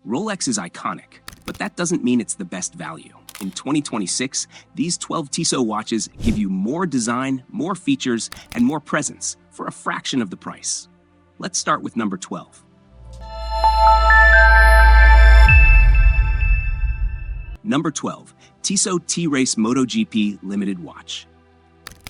Rolex is iconic, but that doesn't mean it's the best value. In 2026, these 12 Tissot watches give you more design, more features, and more presence for a fraction of the price. Let's start with number 12. Number 12, Tissot T-Race MotoGP Limited Watch.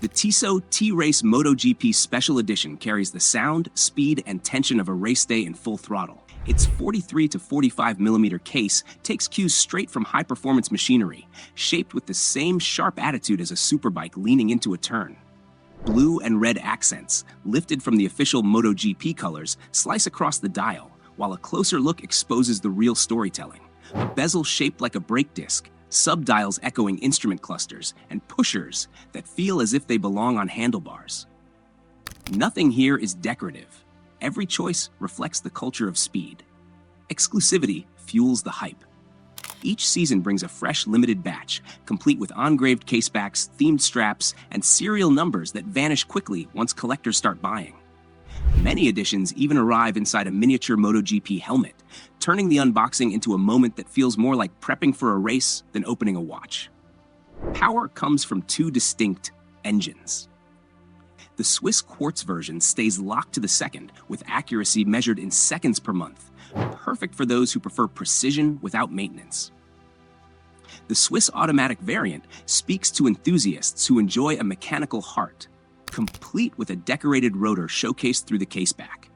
The Tissot T-Race MotoGP Special Edition carries the sound, speed, and tension of a race day in full throttle. Its 43 to 45 millimeter case takes cues straight from high-performance machinery, shaped with the same sharp attitude as a superbike leaning into a turn. Blue and red accents, lifted from the official MotoGP colors, slice across the dial, while a closer look exposes the real storytelling. A bezel shaped like a brake disc, subdials echoing instrument clusters, and pushers that feel as if they belong on handlebars. Nothing here is decorative. Every choice reflects the culture of speed. Exclusivity fuels the hype. Each season brings a fresh limited batch, complete with engraved casebacks, themed straps, and serial numbers that vanish quickly once collectors start buying. Many editions even arrive inside a miniature MotoGP helmet, turning the unboxing into a moment that feels more like prepping for a race than opening a watch. Power comes from two distinct engines. The Swiss quartz version stays locked to the second, with accuracy measured in seconds per month, perfect for those who prefer precision without maintenance. The Swiss automatic variant speaks to enthusiasts who enjoy a mechanical heart, complete with a decorated rotor showcased through the caseback.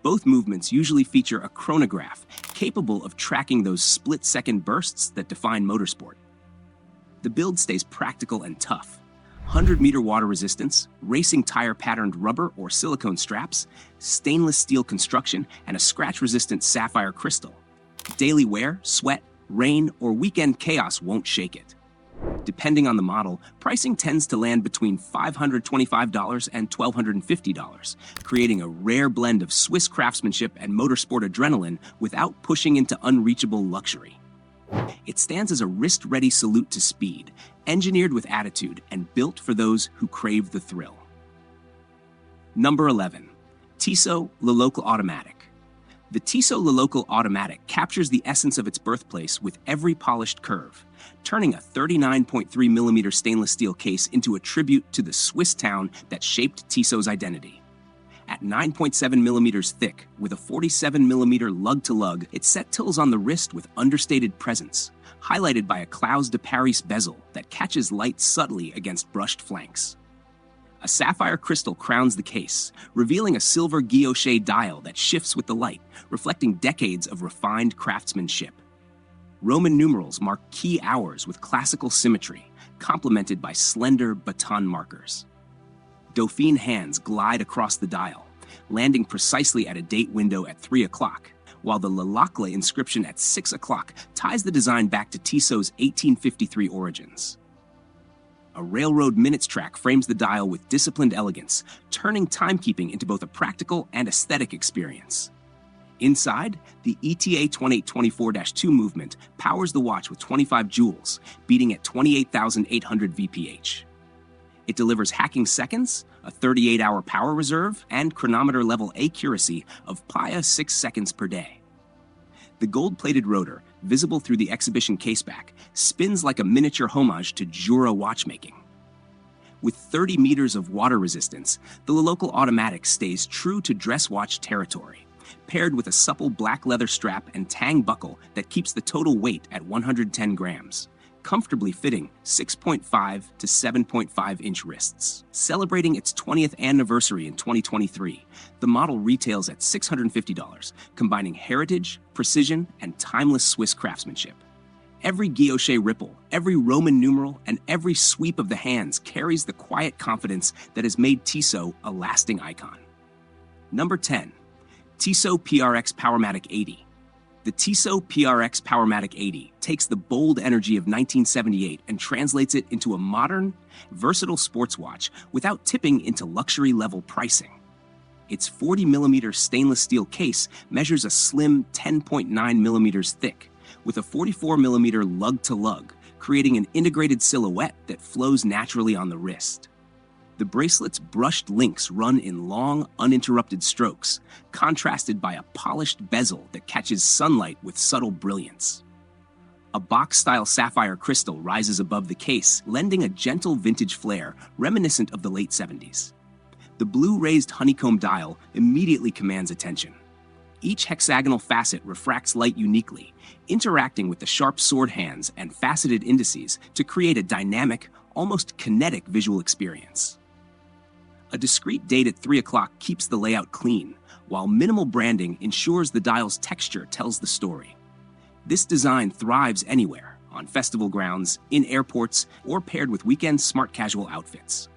Both movements usually feature a chronograph capable of tracking those split-second bursts that define motorsport. The build stays practical and tough. 100-meter water resistance, racing tire-patterned rubber or silicone straps, stainless steel construction, and a scratch-resistant sapphire crystal. Daily wear, sweat, rain, or weekend chaos won't shake it. Depending on the model, pricing tends to land between $525 and $1,250, creating a rare blend of Swiss craftsmanship and motorsport adrenaline without pushing into unreachable luxury. It stands as a wrist-ready salute to speed, engineered with attitude and built for those who crave the thrill. Number 11. Tissot Locle Automatic. The Tissot Locle Automatic captures the essence of its birthplace with every polished curve, turning a 39.3 millimeter stainless steel case into a tribute to the Swiss town that shaped Tissot's identity. At 9.7 millimeters thick, with a 47 millimeter lug-to-lug, it set tills on the wrist with understated presence, highlighted by a Clouse de Paris bezel that catches light subtly against brushed flanks. A sapphire crystal crowns the case, revealing a silver guilloche dial that shifts with the light, reflecting decades of refined craftsmanship. Roman numerals mark key hours with classical symmetry, complemented by slender baton markers. Dauphine hands glide across the dial, landing precisely at a date window at 3 o'clock, while the Locle inscription at 6 o'clock ties the design back to Tissot's 1853 origins. A railroad minutes track frames the dial with disciplined elegance, turning timekeeping into both a practical and aesthetic experience. Inside, the ETA 2824-2 movement powers the watch with 25 joules, beating at 28,800 VPH. It delivers hacking seconds, a 38-hour power reserve, and chronometer-level accuracy of PIA 6 seconds per day. The gold-plated rotor, visible through the exhibition caseback, spins like a miniature homage to Jura watchmaking. With 30 meters of water resistance, the Locle Automatic stays true to dress watch territory, paired with a supple black leather strap and tang buckle that keeps the total weight at 110 grams, comfortably fitting 6.5 to 7.5-inch wrists. Celebrating its 20th anniversary in 2023, the model retails at $650, combining heritage, precision, and timeless Swiss craftsmanship. Every guilloche ripple, every Roman numeral, and every sweep of the hands carries the quiet confidence that has made Tissot a lasting icon. Number 10. Tissot PRX Powermatic 80. The Tissot PRX Powermatic 80 takes the bold energy of 1978 and translates it into a modern, versatile sports watch without tipping into luxury-level pricing. Its 40mm stainless steel case measures a slim 10.9 millimeters thick, with a 44mm lug-to-lug, creating an integrated silhouette that flows naturally on the wrist. The bracelet's brushed links run in long, uninterrupted strokes, contrasted by a polished bezel that catches sunlight with subtle brilliance. A box-style sapphire crystal rises above the case, lending a gentle vintage flair reminiscent of the late 70s. The blue raised honeycomb dial immediately commands attention. Each hexagonal facet refracts light uniquely, interacting with the sharp sword hands and faceted indices to create a dynamic, almost kinetic visual experience. A discrete date at 3 o'clock keeps the layout clean, while minimal branding ensures the dial's texture tells the story. This design thrives anywhere, on festival grounds, in airports, or paired with weekend smart casual outfits.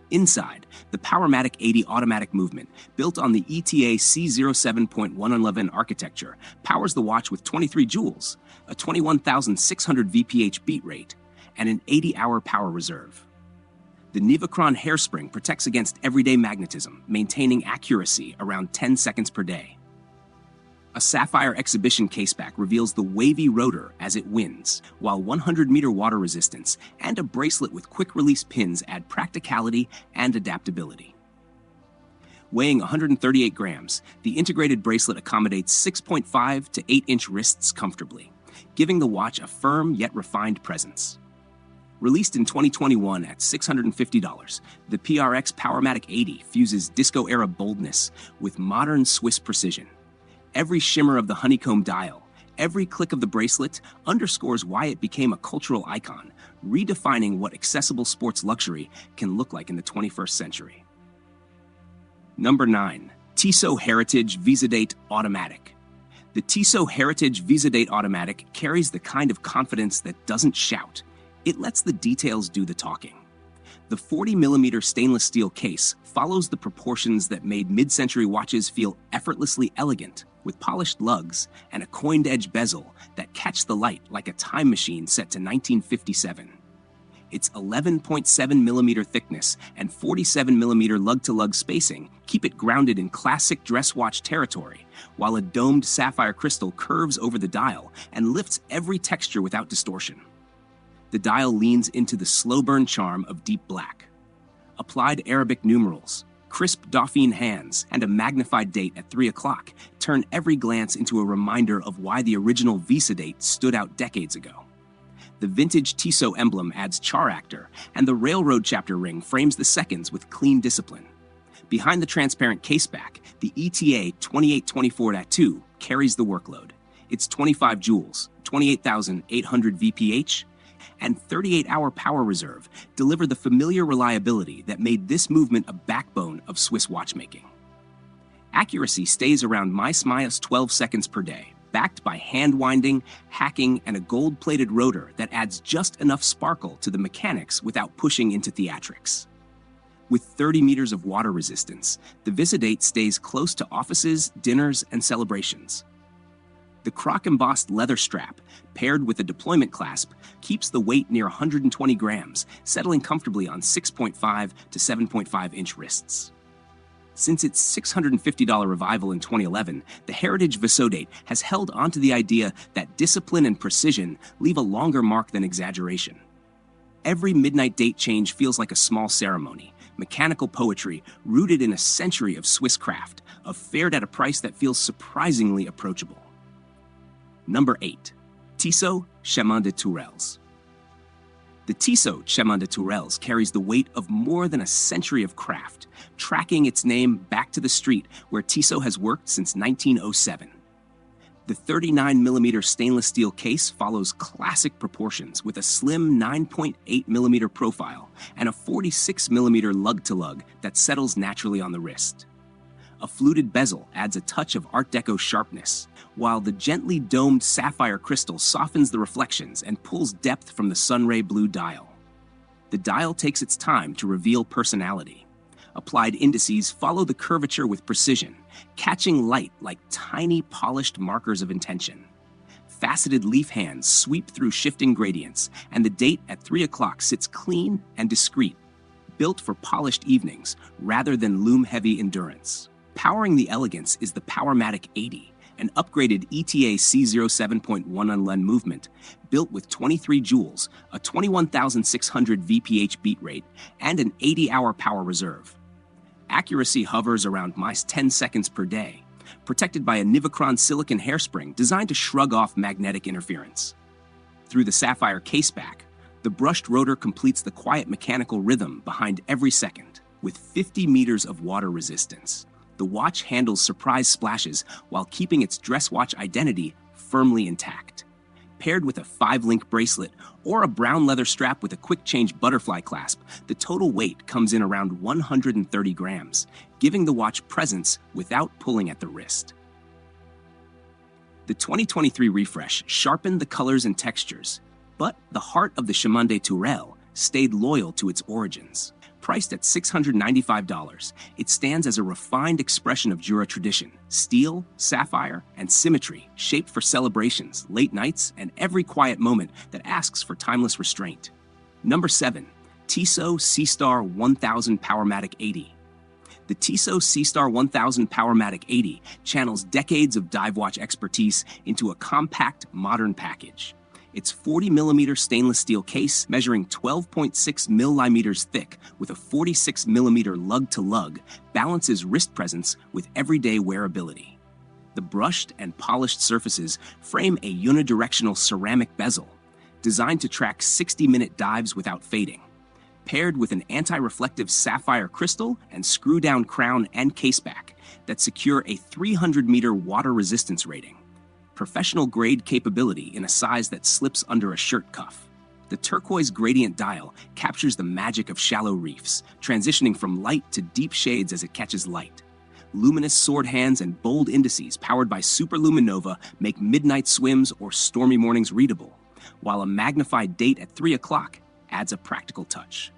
Inside, the Powermatic 80 automatic movement, built on the ETA C07.111 architecture, powers the watch with 23 joules, a 21,600 VPH beat rate, and an 80-hour power reserve. The Nivachron hairspring protects against everyday magnetism, maintaining accuracy around 10 seconds per day. A sapphire exhibition caseback reveals the wavy rotor as it wins, while 100-meter water resistance and a bracelet with quick-release pins add practicality and adaptability. Weighing 138 grams, the integrated bracelet accommodates 6.5 to 8-inch wrists comfortably, giving the watch a firm yet refined presence. Released in 2021 at $650, the PRX Powermatic 80 fuses disco-era boldness with modern Swiss precision. Every shimmer of the honeycomb dial, every click of the bracelet underscores why it became a cultural icon, redefining what accessible sports luxury can look like in the 21st century. Number 9. Tissot Heritage Visodate Automatic. The Tissot Heritage Visodate Automatic carries the kind of confidence that doesn't shout. It lets the details do the talking. The 40mm stainless steel case follows the proportions that made mid-century watches feel effortlessly elegant, with polished lugs and a coined-edge bezel that catch the light like a time machine set to 1957. Its 11.7mm thickness and 47mm lug-to-lug spacing keep it grounded in classic dress watch territory, while a domed sapphire crystal curves over the dial and lifts every texture without distortion. The dial leans into the slow-burn charm of deep black. Applied Arabic numerals, crisp Dauphine hands, and a magnified date at 3 o'clock turn every glance into a reminder of why the original Visodate stood out decades ago. The vintage Tissot emblem adds character, and the railroad chapter ring frames the seconds with clean discipline. Behind the transparent caseback, the ETA 2824-2 carries the workload. Its 25 joules, 28,800 VPH, and 38-hour power reserve deliver the familiar reliability that made this movement a backbone of Swiss watchmaking. Accuracy stays around -minus 12 seconds per day, backed by hand-winding, hacking, and a gold-plated rotor that adds just enough sparkle to the mechanics without pushing into theatrics. With 30 meters of water resistance, the Visodate stays close to offices, dinners, and celebrations. The croc-embossed leather strap, paired with a deployment clasp, keeps the weight near 120 grams, settling comfortably on 6.5 to 7.5-inch wrists. Since its $650 revival in 2011, the Heritage Visodate has held onto the idea that discipline and precision leave a longer mark than exaggeration. Every midnight date change feels like a small ceremony, mechanical poetry rooted in a century of Swiss craft, fared at a price that feels surprisingly approachable. Number 8. Tissot Chemin de Tourelles. The Tissot Chemin de Tourelles carries the weight of more than a century of craft, tracking its name back to the street where Tissot has worked since 1907. The 39mm stainless steel case follows classic proportions with a slim 9.8mm profile and a 46mm lug-to-lug that settles naturally on the wrist. A fluted bezel adds a touch of Art Deco sharpness, while the gently domed sapphire crystal softens the reflections and pulls depth from the sunray blue dial. The dial takes its time to reveal personality. Applied indices follow the curvature with precision, catching light like tiny polished markers of intention. Faceted leaf hands sweep through shifting gradients, and the date at 3 o'clock sits clean and discreet, built for polished evenings rather than loom-heavy endurance. Powering the elegance is the Powermatic 80, an upgraded ETA C07.1 unlen movement, built with 23 joules, a 21,600 VPH beat rate, and an 80-hour power reserve. Accuracy hovers around 10 seconds per day, protected by a Nivicron silicon hairspring designed to shrug off magnetic interference. Through the sapphire caseback, the brushed rotor completes the quiet mechanical rhythm behind every second. With 50 meters of water resistance, the watch handles surprise splashes while keeping its dress watch identity firmly intact. Paired with a 5-link bracelet or a brown leather strap with a quick-change butterfly clasp, the total weight comes in around 130 grams, giving the watch presence without pulling at the wrist. The 2023 refresh sharpened the colors and textures, but the heart of the Chemin de Tourelles stayed loyal to its origins. Priced at $695, it stands as a refined expression of Jura tradition, steel, sapphire, and symmetry, shaped for celebrations, late nights, and every quiet moment that asks for timeless restraint. Number 7. Tissot Seastar 1000 Powermatic 80. The Tissot Seastar 1000 Powermatic 80 channels decades of dive watch expertise into a compact, modern package. Its 40mm stainless steel case, measuring 12.6 mm thick with a 46mm lug-to-lug, balances wrist presence with everyday wearability. The brushed and polished surfaces frame a unidirectional ceramic bezel, designed to track 60-minute dives without fading. Paired with an anti-reflective sapphire crystal and screw-down crown and caseback that secure a 300-meter water resistance rating. Professional-grade capability in a size that slips under a shirt cuff. The turquoise gradient dial captures the magic of shallow reefs, transitioning from light to deep shades as it catches light. Luminous sword hands and bold indices powered by superluminova make midnight swims or stormy mornings readable, while a magnified date at 3 o'clock adds a practical touch.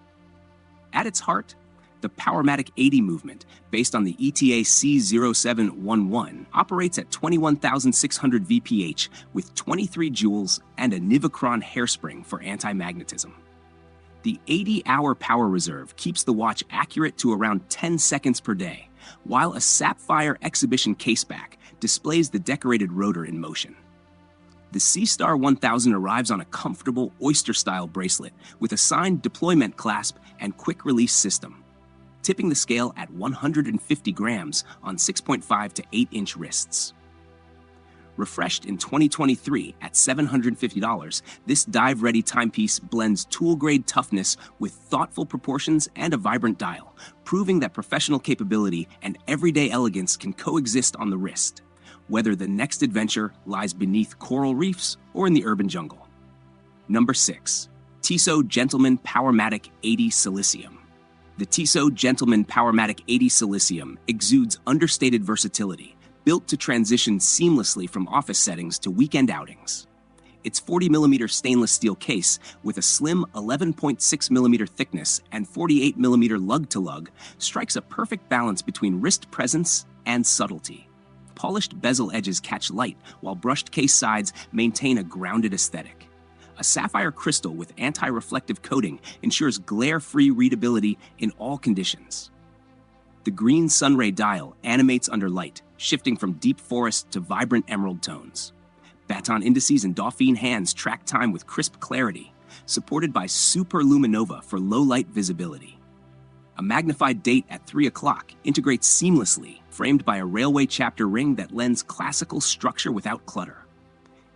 At its heart, the Powermatic 80 movement, based on the ETA C0711, operates at 21,600 VPH with 23 joules and a Nivicron hairspring for anti-magnetism. The 80-hour power reserve keeps the watch accurate to around 10 seconds per day, while a sapphire exhibition caseback displays the decorated rotor in motion. The Seastar 1000 arrives on a comfortable oyster-style bracelet with a signed deployment clasp and quick-release system, tipping the scale at 150 grams on 6.5 to 8-inch wrists. Refreshed in 2023 at $750, this dive-ready timepiece blends tool-grade toughness with thoughtful proportions and a vibrant dial, proving that professional capability and everyday elegance can coexist on the wrist, whether the next adventure lies beneath coral reefs or in the urban jungle. Number 6. Tissot Gentleman Powermatic 80 Silicium. The Tissot Gentleman Powermatic 80 Silicium exudes understated versatility, built to transition seamlessly from office settings to weekend outings. Its 40mm stainless steel case, with a slim 11.6mm thickness and 48mm lug-to-lug, strikes a perfect balance between wrist presence and subtlety. Polished bezel edges catch light, while brushed case sides maintain a grounded aesthetic. A sapphire crystal with anti-reflective coating ensures glare-free readability in all conditions. The green sunray dial animates under light, shifting from deep forest to vibrant emerald tones. Baton indices and Dauphine hands track time with crisp clarity, supported by superluminova for low-light visibility. A magnified date at 3 o'clock integrates seamlessly, framed by a railway chapter ring that lends classical structure without clutter.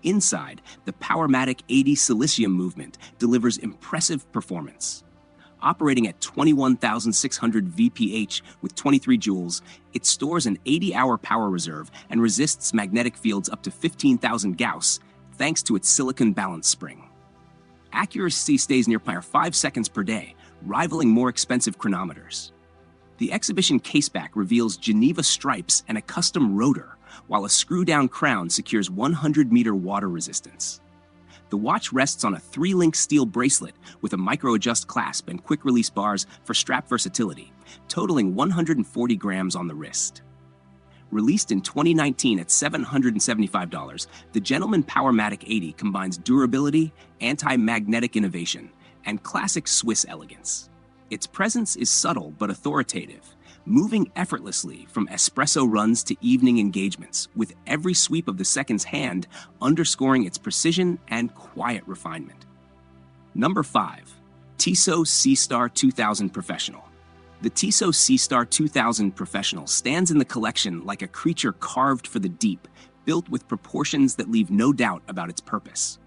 Inside, the Powermatic 80 Silicium movement delivers impressive performance. Operating at 21,600 VPH with 23 joules, it stores an 80-hour power reserve and resists magnetic fields up to 15,000 Gauss thanks to its silicon balance spring. Accuracy stays near 5 seconds per day, rivaling more expensive chronometers. The exhibition caseback reveals Geneva stripes and a custom rotor, while a screw-down crown secures 100-meter water resistance. The watch rests on a 3-link steel bracelet with a micro-adjust clasp and quick-release bars for strap versatility, totaling 140 grams on the wrist. Released in 2019 at $775, the Gentleman Powermatic 80 combines durability, anti-magnetic innovation, and classic Swiss elegance. Its presence is subtle but authoritative, moving effortlessly from espresso runs to evening engagements, with every sweep of the second's hand underscoring its precision and quiet refinement. Number 5. Tissot Seastar 2000 Professional. The Tissot Seastar 2000 Professional stands in the collection like a creature carved for the deep, built with proportions that leave no doubt about its purpose.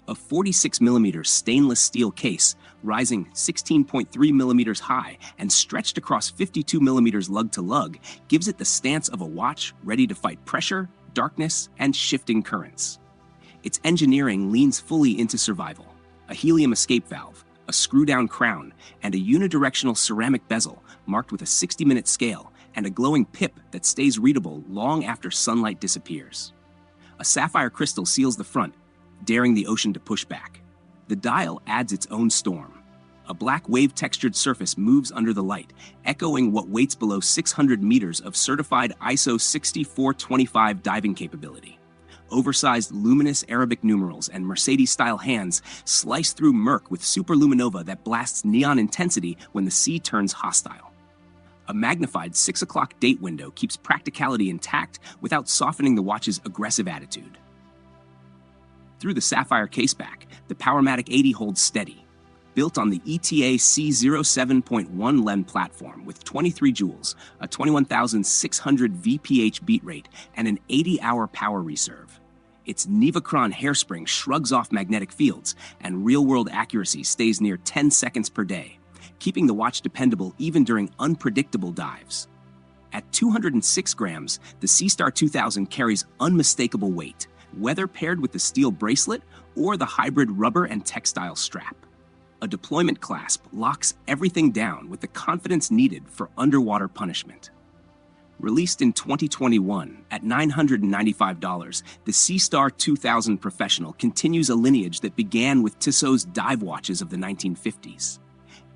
A 46mm stainless steel case, rising 16.3mm high and stretched across 52mm lug to lug, gives it the stance of a watch ready to fight pressure, darkness, and shifting currents. Its engineering leans fully into survival. A helium escape valve, a screw-down crown, and a unidirectional ceramic bezel marked with a 60-minute scale and a glowing pip that stays readable long after sunlight disappears. A sapphire crystal seals the front, daring the ocean to push back. The dial adds its own storm. A black wave-textured surface moves under the light, echoing what waits below 600 meters of certified ISO 6425 diving capability. Oversized luminous Arabic numerals and Mercedes-style hands slice through murk with superluminova that blasts neon intensity when the sea turns hostile. A magnified 6 o'clock date window keeps practicality intact without softening the watch's aggressive attitude. Through the sapphire caseback, the Powermatic 80 holds steady. Built on the ETA C07.1 LEN platform with 23 joules, a 21,600 VPH beat rate, and an 80-hour power reserve. Its Nivacron hairspring shrugs off magnetic fields, and real-world accuracy stays near 10 seconds per day, keeping the watch dependable even during unpredictable dives. At 206 grams, the Seastar 2000 carries unmistakable weight, whether paired with the steel bracelet or the hybrid rubber and textile strap. A deployment clasp locks everything down with the confidence needed for underwater punishment. Released in 2021 at $995, the Seastar 2000 Professional continues a lineage that began with Tissot's dive watches of the 1950s.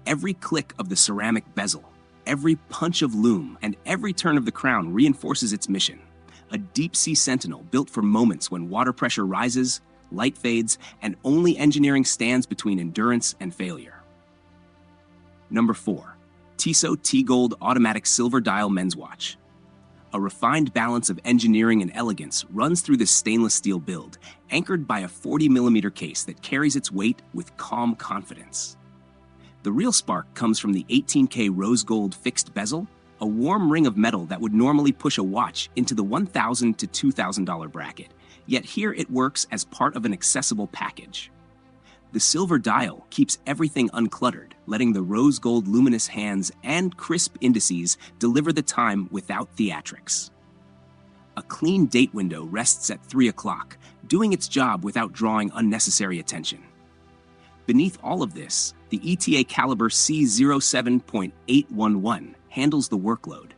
Every click of the ceramic bezel, every punch of lume, and every turn of the crown reinforces its mission. A deep-sea sentinel built for moments when water pressure rises, light fades, and only engineering stands between endurance and failure. Number 4. Tissot T-Gold Automatic Silver Dial Men's Watch. A refined balance of engineering and elegance runs through this stainless steel build, anchored by a 40mm case that carries its weight with calm confidence. The real spark comes from the 18K rose gold fixed bezel, a warm ring of metal that would normally push a watch into the $1,000 to $2,000 bracket, yet here it works as part of an accessible package. The silver dial keeps everything uncluttered, letting the rose gold luminous hands and crisp indices deliver the time without theatrics. A clean date window rests at 3 o'clock, doing its job without drawing unnecessary attention. Beneath all of this, the ETA caliber C07.811 handles the workload,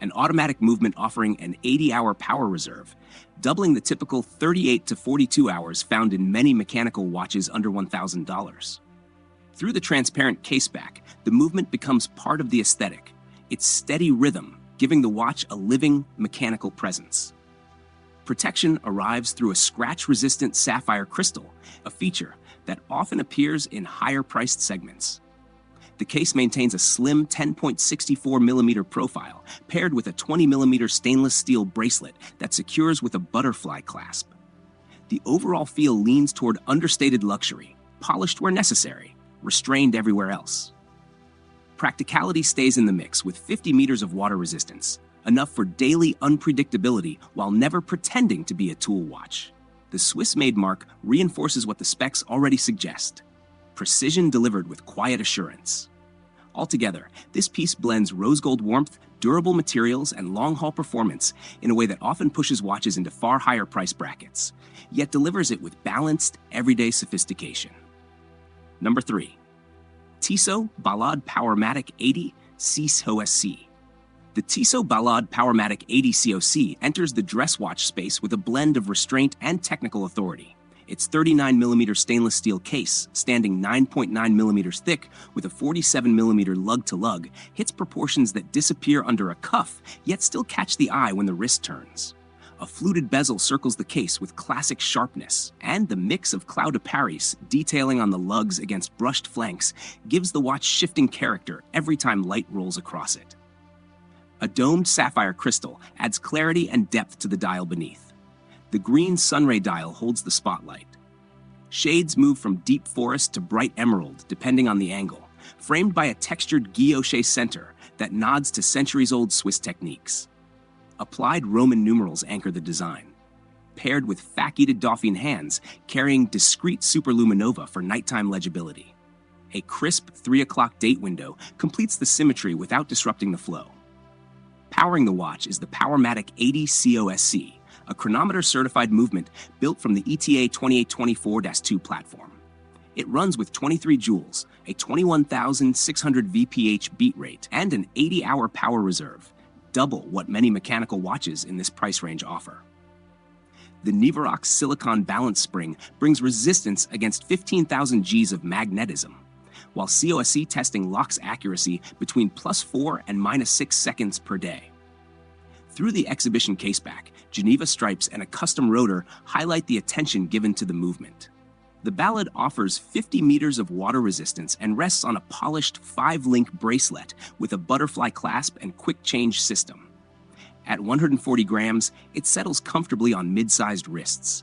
an automatic movement offering an 80-hour power reserve, doubling the typical 38 to 42 hours found in many mechanical watches under $1,000. Through the transparent caseback, the movement becomes part of the aesthetic, its steady rhythm giving the watch a living, mechanical presence. Protection arrives through a scratch-resistant sapphire crystal, a feature that often appears in higher-priced segments. The case maintains a slim 10.64mm profile, paired with a 20mm stainless steel bracelet that secures with a butterfly clasp. The overall feel leans toward understated luxury, polished where necessary, restrained everywhere else. Practicality stays in the mix with 50 meters of water resistance, enough for daily unpredictability while never pretending to be a tool watch. The Swiss-made mark reinforces what the specs already suggest: precision delivered with quiet assurance. Altogether, this piece blends rose gold warmth, durable materials, and long-haul performance in a way that often pushes watches into far higher price brackets, yet delivers it with balanced, everyday sophistication. Number 3. Tissot Ballade Powermatic 80 COSC. The Tissot Ballade Powermatic 80 COC enters the dress watch space with a blend of restraint and technical authority. Its 39mm stainless steel case, standing 9.9mm thick with a 47mm lug-to-lug, hits proportions that disappear under a cuff, yet still catch the eye when the wrist turns. A fluted bezel circles the case with classic sharpness, and the mix of Cloud de Paris detailing on the lugs against brushed flanks gives the watch shifting character every time light rolls across it. A domed sapphire crystal adds clarity and depth to the dial beneath. The green sunray dial holds the spotlight. Shades move from deep forest to bright emerald depending on the angle, framed by a textured guilloche center that nods to centuries-old Swiss techniques. Applied Roman numerals anchor the design, paired with facceted Dauphine hands carrying discrete superluminova for nighttime legibility. A crisp 3 o'clock date window completes the symmetry without disrupting the flow. Powering the watch is the Powermatic 80 COSC, a chronometer-certified movement built from the ETA 2824-2 platform. It runs with 23 joules, a 21,600 VPH beat rate, and an 80-hour power reserve, double what many mechanical watches in this price range offer. The Nivarox silicon balance spring brings resistance against 15,000 Gs of magnetism, while COSC testing locks accuracy between +4 and -6 seconds per day. Through the exhibition caseback, Geneva stripes and a custom rotor highlight the attention given to the movement. The Ballade offers 50 meters of water resistance and rests on a polished 5-link bracelet with a butterfly clasp and quick change system. At 140 grams, it settles comfortably on mid-sized wrists.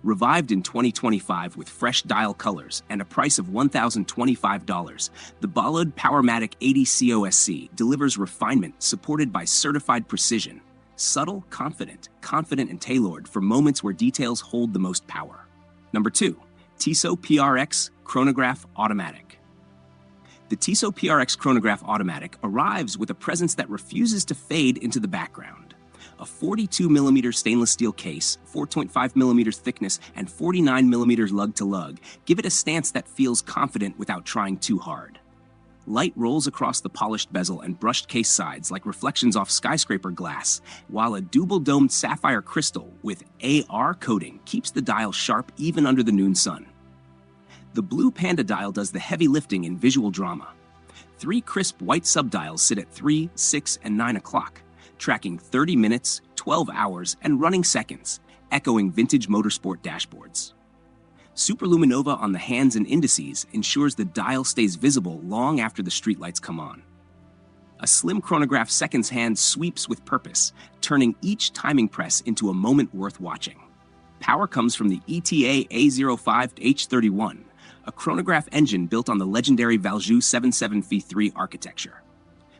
Revived in 2025 with fresh dial colors and a price of $1,025, the Ballade Powermatic 80 COSC delivers refinement supported by certified precision. Subtle, confident and tailored for moments where details hold the most power. Number 2. Tissot PRX Chronograph Automatic. The Tissot PRX Chronograph Automatic arrives with a presence that refuses to fade into the background. A 42mm stainless steel case, 4.5mm thickness, and 49mm lug-to-lug give it a stance that feels confident without trying too hard. Light rolls across the polished bezel and brushed case sides like reflections off skyscraper glass, while a double-domed sapphire crystal with AR coating keeps the dial sharp even under the noon sun. The blue Panda dial does the heavy lifting in visual drama. 3 crisp white subdials sit at 3, 6, and 9 o'clock, tracking 30 minutes, 12 hours, and running seconds, echoing vintage motorsport dashboards. Superluminova on the hands and indices ensures the dial stays visible long after the streetlights come on. A slim chronograph seconds hand sweeps with purpose, turning each timing press into a moment worth watching. Power comes from the ETA A05H31, a chronograph engine built on the legendary Valjoux 77V3 architecture.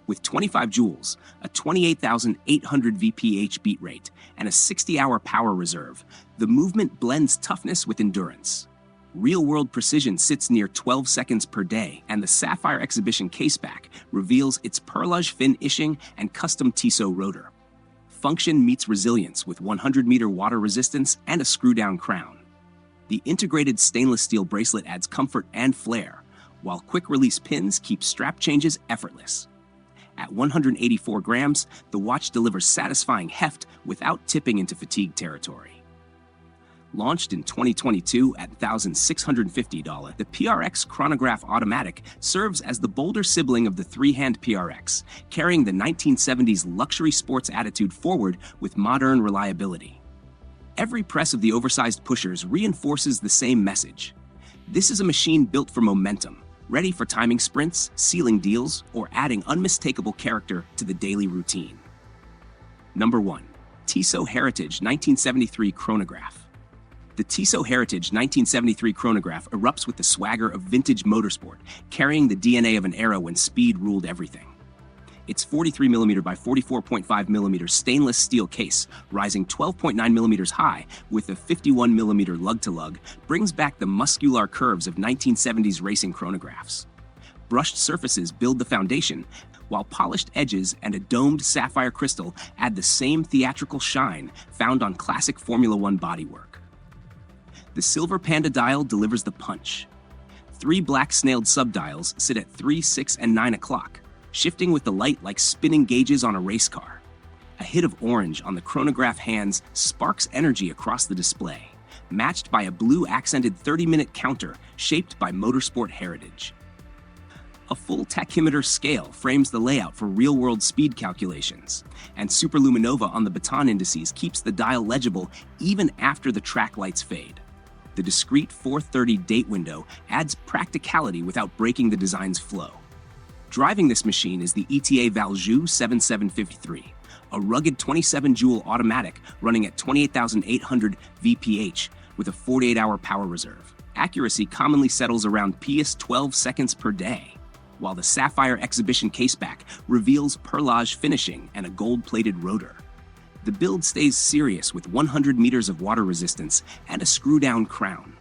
With 25 joules, a 28,800 VPH beat rate, and a 60-hour power reserve, the movement blends toughness with endurance. Real-world precision sits near 12 seconds per day, and the Sapphire Exhibition caseback reveals its perlage fin ishing and custom Tissot rotor. Function meets resilience with 100-meter water resistance and a screw-down crown. The integrated stainless steel bracelet adds comfort and flair, while quick-release pins keep strap changes effortless. At 184 grams, the watch delivers satisfying heft without tipping into fatigue territory. Launched in 2022 at $1,650, the PRX Chronograph Automatic serves as the bolder sibling of the three-hand PRX, carrying the 1970s luxury sports attitude forward with modern reliability. Every press of the oversized pushers reinforces the same message. This is a machine built for momentum, ready for timing sprints, sealing deals, or adding unmistakable character to the daily routine. Number 1. Tissot Heritage 1973 Chronograph. The Tissot Heritage 1973 Chronograph erupts with the swagger of vintage motorsport, carrying the DNA of an era when speed ruled everything. Its 43mm by 44.5mm stainless steel case, rising 12.9mm high with a 51mm lug-to-lug, brings back the muscular curves of 1970s racing chronographs. Brushed surfaces build the foundation, while polished edges and a domed sapphire crystal add the same theatrical shine found on classic Formula One bodywork. The silver Panda dial delivers the punch. 3 black snailed subdials sit at 3, 6, and 9 o'clock, shifting with the light like spinning gauges on a race car. A hit of orange on the chronograph hands sparks energy across the display, matched by a blue accented 30-minute counter shaped by motorsport heritage. A full tachymeter scale frames the layout for real-world speed calculations, and superluminova on the baton indices keeps the dial legible even after the track lights fade. The discrete 4:30 date window adds practicality without breaking the design's flow. Driving this machine is the ETA Valjoux 7753, a rugged 27-jewel automatic running at 28,800 VPH with a 48-hour power reserve. Accuracy commonly settles around PS 12 seconds per day, while the Sapphire Exhibition caseback reveals perlage finishing and a gold-plated rotor. The build stays serious with 100 meters of water resistance and a screw-down crown.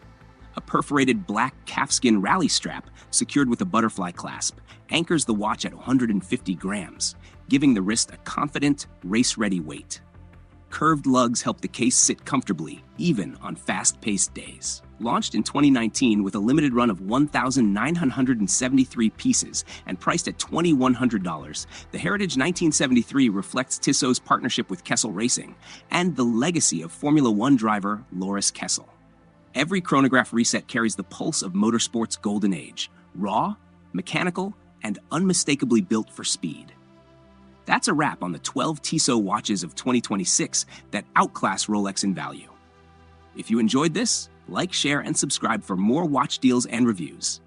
A perforated black calfskin rally strap secured with a butterfly clasp anchors the watch at 150 grams, giving the wrist a confident, race-ready weight. Curved lugs help the case sit comfortably, even on fast-paced days. Launched in 2019 with a limited run of 1,973 pieces and priced at $2,100, the Heritage 1973 reflects Tissot's partnership with Kessel Racing and the legacy of Formula One driver Loris Kessel. Every chronograph reset carries the pulse of motorsport's golden age, raw, mechanical, and unmistakably built for speed. That's a wrap on the 12 Tissot watches of 2026 that outclass Rolex in value. If you enjoyed this, like, share, and subscribe for more watch deals and reviews.